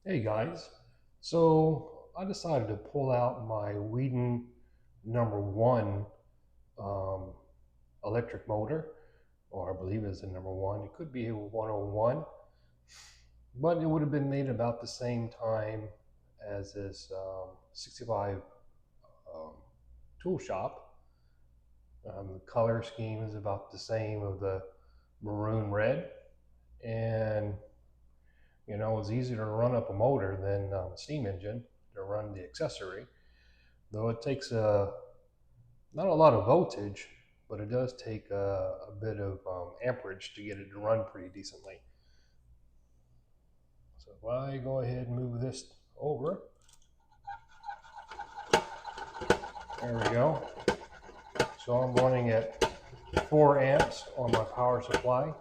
Hey guys, so I decided to pull out my Weeden #1 um, electric motor, or I believe it's a #1. It could be a 101, but it would have been made about the same time as this 65 um, tool shop. The color scheme is about the same of the maroon red, and it's easier to run up a motor than a steam engine to run the accessory, though it takes not a lot of voltage, but it does take a bit of amperage to get it to run pretty decently. So if I go ahead and move this over, there we go. So I'm running at 4 amps on my power supply.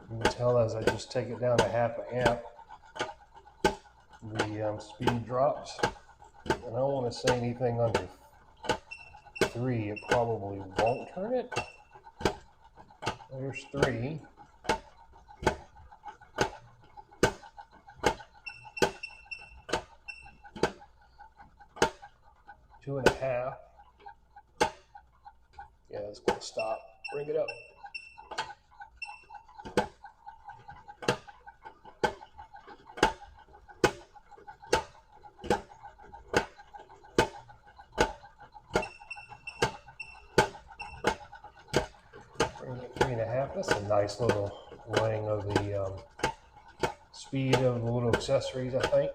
You can tell as I just take it down to 1/2 amp, the speed drops. And I don't want to say anything under 3, it probably won't turn it. There's 3. Two and a half. Yeah, it's going to stop. Bring it up. Bring it 3.5. That's a nice little running of the speed of the little accessories, I think.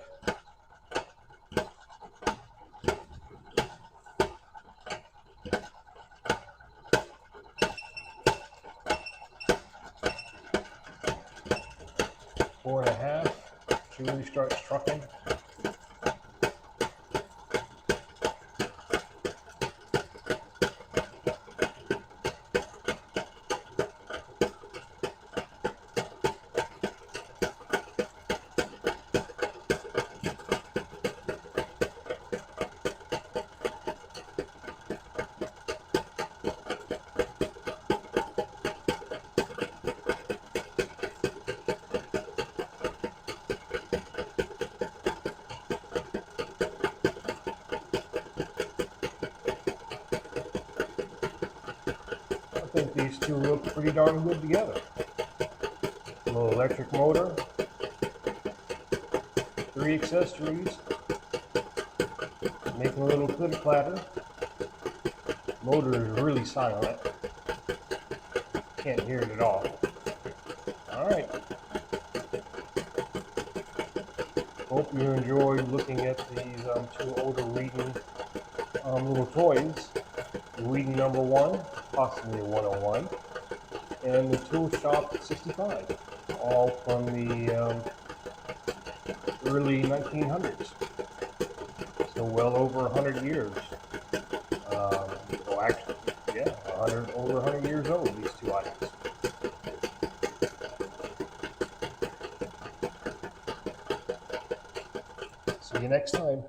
Four and a half. She really starts trucking. I think these two look pretty darn good together. A little electric motor, 3 accessories, making a little clitter clatter. Motor is really silent. Can't hear it at all. Alright. Hope you enjoyed looking at these two older Weeden little toys. The Weeden #1, possibly a 101, and the Tool Shop 65, all from the early 1900s. So well over 100 years. Well, actually, yeah, over 100 years old, these two items. See you next time.